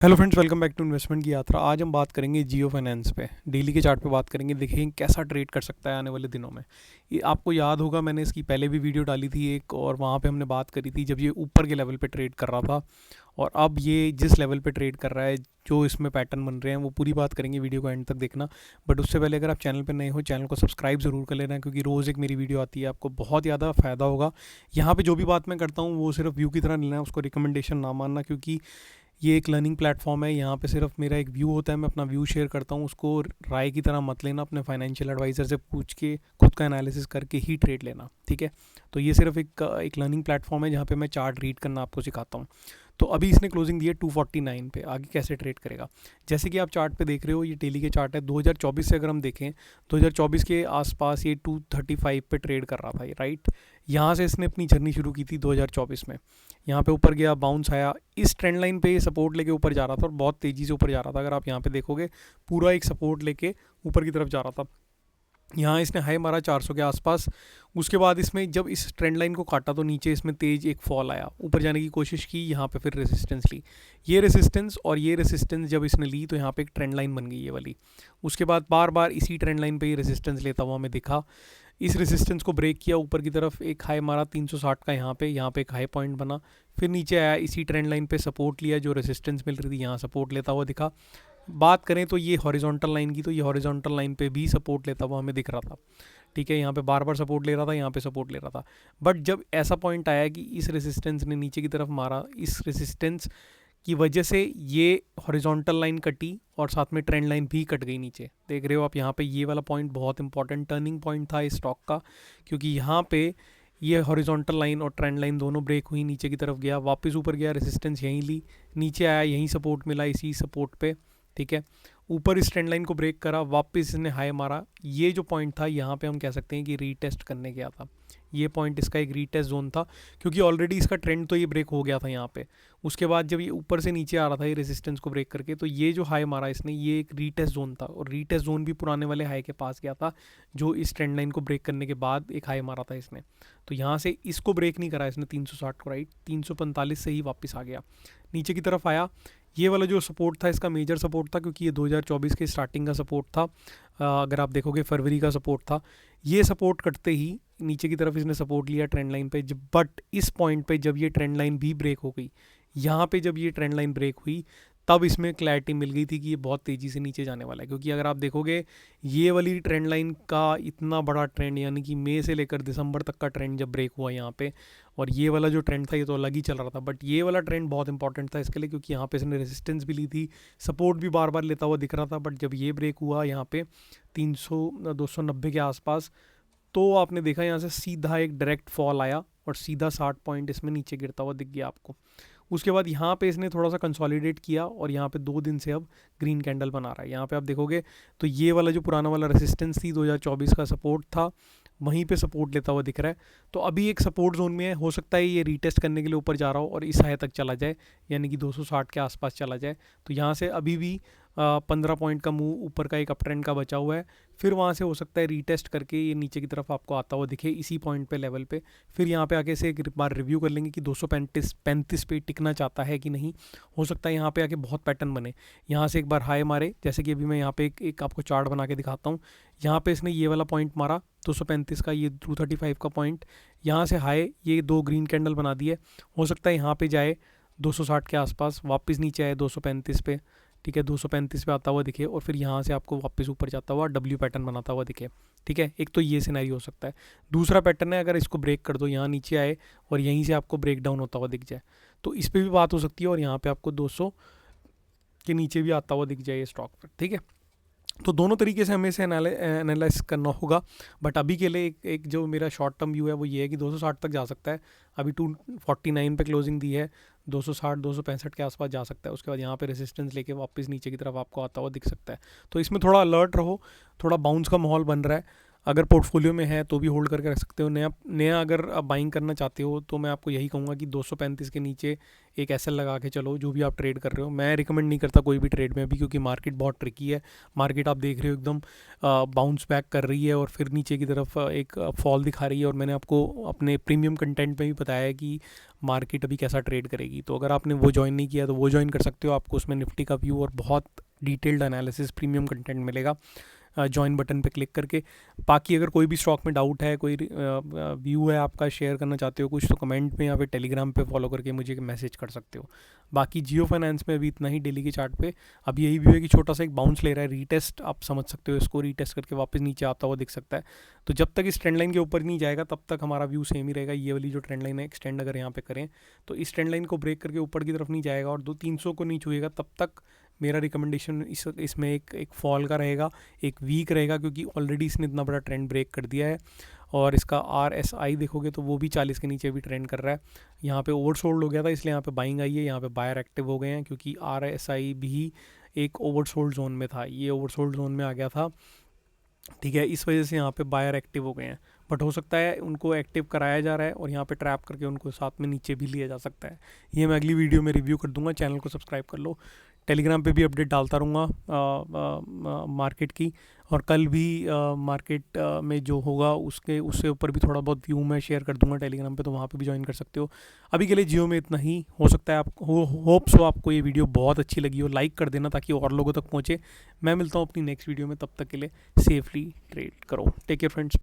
Hello friends, welcome back to investment की यात्रा। आज हम बात करेंगे जियो फाइनेंस पे, डेली के चार्ट पे बात करेंगे। देखेंगे कैसा ट्रेड कर सकता है आने वाले दिनों में। ये आपको याद होगा, मैंने इसकी पहले भी वीडियो डाली थी एक, और वहाँ पे हमने बात करी थी जब ये ऊपर के लेवल पे ट्रेड कर रहा था। और अब ये जिस लेवल पे ट्रेड कर रहा है, जो इसमें पैटर्न बन रहे हैं, वो पूरी बात करेंगे। वीडियो को एंड तक देखना। बट उससे पहले अगर आप चैनल पर नए हो, चैनल को सब्सक्राइब ज़रूर कर लेना, क्योंकि रोज़ एक मेरी वीडियो आती है, आपको बहुत ज़्यादा फ़ायदा होगा। यहाँ पे जो भी बात मैं करता हूँ वो सिर्फ व्यू की तरह लेना है, उसको रिकमेंडेशन ना मानना, क्योंकि ये एक लर्निंग प्लेटफॉर्म है। यहाँ पे सिर्फ मेरा एक व्यू होता है, मैं अपना व्यू शेयर करता हूँ, उसको राय की तरह मत लेना। अपने फाइनेंशियल एडवाइज़र से पूछ के खुद का एनालिसिस करके ही ट्रेड लेना, ठीक है। तो ये सिर्फ एक लर्निंग प्लेटफॉर्म है जहाँ पे मैं चार्ट रीड करना आपको सिखाता हूँ। तो अभी इसने क्लोजिंग दी है 249 पे। आगे कैसे ट्रेड करेगा, जैसे कि आप चार्ट पे देख रहे हो, ये डेली के चार्ट है। 2024 से अगर हम देखें, 2024 के आसपास ये 235 पे ट्रेड कर रहा था, ये राइट। यहाँ से इसने अपनी जर्नी शुरू की थी 2024 में। यहाँ पे ऊपर गया, बाउंस आया, इस ट्रेंड लाइन पे सपोर्ट लेके ऊपर जा रहा था और बहुत तेज़ी से ऊपर जा रहा था। अगर आप यहाँ पे देखोगे, पूरा एक सपोर्ट लेके ऊपर की तरफ जा रहा था। यहाँ इसने हाई मारा 400 के आसपास। उसके बाद इसमें जब इस ट्रेंड लाइन को काटा तो नीचे इसमें तेज एक फॉल आया, ऊपर जाने की कोशिश की, यहाँ पे फिर रेजिस्टेंस ली। ये रेजिस्टेंस और ये रेजिस्टेंस जब इसने ली तो यहाँ पे एक ट्रेंड लाइन बन गई ये वाली। उसके बाद बार बार इसी ट्रेंड लाइन पे ही रेजिस्टेंस लेता हुआ हमें दिखा। इस रेजिस्टेंस को ब्रेक किया, ऊपर की तरफ एक हाई मारा 360 का, यहाँ पे एक हाई पॉइंट बना। फिर नीचे आया, इसी ट्रेंड लाइन पे सपोर्ट लिया, जो रेजिस्टेंस मिल रही थी यहाँ सपोर्ट लेता हुआ दिखा। बात करें तो ये हॉरिजॉन्टल लाइन की, तो ये हॉरिजॉन्टल लाइन पे भी सपोर्ट लेता हुआ हमें दिख रहा था, ठीक है। यहाँ पे बार बार सपोर्ट ले रहा था, यहाँ पे सपोर्ट ले रहा था। बट जब ऐसा पॉइंट आया कि इस रेसिस्टेंस ने नीचे की तरफ मारा, इस रेसिस्टेंस की वजह से ये हॉरिजॉन्टल लाइन कटी और साथ में ट्रेंड लाइन भी कट गई नीचे। देख रहे हो आप यहाँ पे, ये वाला पॉइंट बहुत इंपॉर्टेंट टर्निंग पॉइंट था इस स्टॉक का, क्योंकि यहाँ पे ये हॉरिजॉन्टल लाइन और ट्रेंड लाइन दोनों ब्रेक हुई, नीचे की तरफ गया, वापस ऊपर गया, रेसिस्टेंस यहीं ली, नीचे आया, यहीं सपोर्ट मिला, इसी सपोर्ट पे, ठीक है। ऊपर इस ट्रेंड लाइन को ब्रेक करा, वापस इसने हाई मारा। ये जो पॉइंट था, यहाँ पे हम कह सकते हैं कि रीटेस्ट करने गया था। ये पॉइंट इसका एक रीटेस्ट जोन था, क्योंकि ऑलरेडी इसका ट्रेंड तो ये ब्रेक हो गया था यहाँ पे। उसके बाद जब ये ऊपर से नीचे आ रहा था ये रेजिस्टेंस को ब्रेक करके, तो ये जो हाई मारा इसने, ये एक रीटेस्ट जोन था, और रीटेस्ट जोन भी पुराने वाले हाई के पास गया था, जो इस ट्रेंड लाइन को ब्रेक करने के बाद एक हाई मारा था इसने। तो यहाँ से इसको ब्रेक नहीं करा इसने 360 को, राइट। 345 से ही वापस आ गया, नीचे की तरफ आया। ये वाला जो सपोर्ट था इसका मेजर सपोर्ट था, क्योंकि ये 2024 के स्टार्टिंग का सपोर्ट था। अगर आप देखोगे फरवरी का सपोर्ट था। ये सपोर्ट कटते ही नीचे की तरफ इसने सपोर्ट लिया ट्रेंड लाइन पे। जब बट इस पॉइंट पे जब ये ट्रेंड लाइन भी ब्रेक हो गई, यहाँ पे जब ये ट्रेंड लाइन ब्रेक हुई, तब इसमें क्लैरिटी मिल गई थी कि ये बहुत तेज़ी से नीचे जाने वाला है। क्योंकि अगर आप देखोगे, ये वाली ट्रेंड लाइन का इतना बड़ा ट्रेंड, यानी कि मई से लेकर दिसंबर तक का ट्रेंड जब ब्रेक हुआ यहाँ पे, और ये वाला जो ट्रेंड था ये तो अलग ही चल रहा था, बट ये वाला ट्रेंड बहुत इंपॉर्टेंट था इसके लिए, क्योंकि यहाँ पे इसने रेजिस्टेंस भी ली थी, सपोर्ट भी बार बार लेता हुआ दिख रहा था। बट जब ये ब्रेक हुआ यहाँ पे 290 के आसपास, तो आपने देखा यहाँ से सीधा एक डायरेक्ट फॉल आया और सीधा 60 पॉइंट इसमें नीचे गिरता हुआ दिख गया आपको। उसके बाद यहाँ पे इसने थोड़ा सा कंसोलिडेट किया, और यहाँ पे 2 दिन से अब ग्रीन कैंडल बना रहा है। यहाँ पे आप देखोगे तो ये वाला जो पुराना वाला रेसिस्टेंस थी, 2024 का सपोर्ट था, वहीं पे सपोर्ट लेता हुआ दिख रहा है। तो अभी एक सपोर्ट जोन में है, हो सकता है ये रीटेस्ट करने के लिए ऊपर जा रहा हो और इस हाई तक चला जाए, यानी कि 260 के आसपास चला जाए। तो यहाँ से अभी भी 15 पॉइंट का मूव ऊपर का एक अप ट्रेंड का बचा हुआ है। फिर वहाँ से हो सकता है रीटेस्ट करके ये नीचे की तरफ आपको आता हुआ दिखे इसी पॉइंट पे, लेवल पे। फिर यहाँ पे आके से एक बार रिव्यू कर लेंगे कि 235 पे टिकना चाहता है कि नहीं। हो सकता है यहाँ पे आके बहुत पैटर्न बने, यहाँ से एक बार हाई मारे, जैसे कि अभी मैं यहाँ पे एक आपको चार्ट बना के दिखाता हूँ। यहाँ पे इसने ये वाला पॉइंट मारा 235 का, ये 235 का पॉइंट, यहाँ से हाई, ये 2 ग्रीन कैंडल बना दिए। हो सकता है यहाँ पे जाए 260 के आसपास, वापस नीचे आए 235 पे, ठीक है। 235 पे आता हुआ दिखे, और फिर यहाँ से आपको वापस ऊपर जाता हुआ डब्ल्यू पैटर्न बनाता हुआ दिखे, ठीक है। एक तो ये सिनेरियो हो सकता है। दूसरा पैटर्न है, अगर इसको ब्रेक कर दो, यहाँ नीचे आए और यहीं से आपको ब्रेक डाउन होता हुआ दिख जाए, तो इस पर भी बात हो सकती है, और यहाँ पे आपको 200 के नीचे भी आता हुआ दिख जाए स्टॉक पर, ठीक है। तो दोनों तरीके से हमें इसे एनालाइज करना होगा। बट अभी के लिए एक जो मेरा शॉर्ट टर्म व्यू है वो ये है कि 260 तक जा सकता है। अभी 249 पे क्लोजिंग दी है, 260 265 के आसपास जा सकता है। उसके बाद यहाँ पे रेजिस्टेंस लेके वापस नीचे की तरफ आपको आता हुआ दिख सकता है। तो इसमें थोड़ा अलर्ट रहो, थोड़ा बाउंस का माहौल बन रहा है। अगर पोर्टफोलियो में है तो भी होल्ड करके रख सकते हो। नया नया अगर आप बाइंग करना चाहते हो तो मैं आपको यही कहूँगा कि 235 के नीचे एक एसएल लगा के चलो, जो भी आप ट्रेड कर रहे हो। मैं रिकमेंड नहीं करता कोई भी ट्रेड में अभी, क्योंकि मार्केट बहुत ट्रिकी है। मार्केट आप देख रहे हो एकदम बाउंस बैक कर रही है और फिर नीचे की तरफ एक फॉल दिखा रही है, और मैंने आपको अपने प्रीमियम कंटेंट में भी बताया है कि मार्केट अभी कैसा ट्रेड करेगी। तो अगर आपने वो ज्वाइन नहीं किया तो वो ज्वाइन कर सकते हो, आपको उसमें निफ्टी का व्यू और बहुत डिटेल्ड एनालिसिस प्रीमियम कंटेंट मिलेगा ज्वाइन बटन पे क्लिक करके। बाकी अगर कोई भी स्टॉक में डाउट है, कोई व्यू है आपका, शेयर करना चाहते हो कुछ, तो कमेंट में या फिर टेलीग्राम पे फॉलो करके मुझे मैसेज कर सकते हो। बाकी जियो फाइनेंस में अभी इतना ही डेली के चार्ट पे। अब यही व्यू है कि छोटा सा एक बाउंस ले रहा है, रीटेस्ट आप समझ सकते हो इसको, रीटेस्ट करके वापस नीचे आता हुआ दिख सकता है। तो जब तक इस ट्रेंड लाइन के ऊपर नहीं जाएगा तब तक हमारा व्यू सेम ही रहेगा। ये वाली जो ट्रेंड लाइन है एक्सटेंड अगर यहाँ पे करें तो इस ट्रेंड लाइन को ब्रेक करके ऊपर की तरफ नहीं जाएगा और 300 को नहीं छुएगा, तब तक मेरा रिकमेंडेशन इसमें एक फॉल का रहेगा, एक वीक रहेगा, क्योंकि ऑलरेडी इसने इतना बड़ा ट्रेंड ब्रेक कर दिया है। और इसका RSI देखोगे तो वो भी 40 के नीचे भी ट्रेंड कर रहा है। यहाँ पे ओवरसोल्ड हो गया था इसलिए यहाँ पे बाइंग आई है, यहाँ पे बायर एक्टिव हो गए हैं, क्योंकि RSI भी एक ओवरसोल्ड जोन में था, ये ओवरसोल्ड जोन में आ गया था, ठीक है। इस वजह से यहाँ पे बायर एक्टिव हो गए हैं, बट हो सकता है उनको एक्टिव कराया जा रहा है और यहाँ पे ट्रैप करके उनको साथ में नीचे भी लिया जा सकता है। ये मैं अगली वीडियो में रिव्यू कर दूंगा, चैनल को सब्सक्राइब कर लो। टेलीग्राम पे भी अपडेट डालता रहूँगा मार्केट की, और कल भी मार्केट में जो होगा उससे ऊपर भी थोड़ा बहुत व्यू मैं शेयर कर दूंगा टेलीग्राम पे, तो वहाँ पे भी ज्वाइन कर सकते हो। अभी के लिए जियो में इतना ही। हो सकता है आप होप सो आपको ये वीडियो बहुत अच्छी लगी हो, लाइक कर देना ताकि और लोगों तक पहुँचे। मैं मिलता हूँ अपनी नेक्स्ट वीडियो में, तब तक के लिए सेफली ट्रेड करो। Take care friends.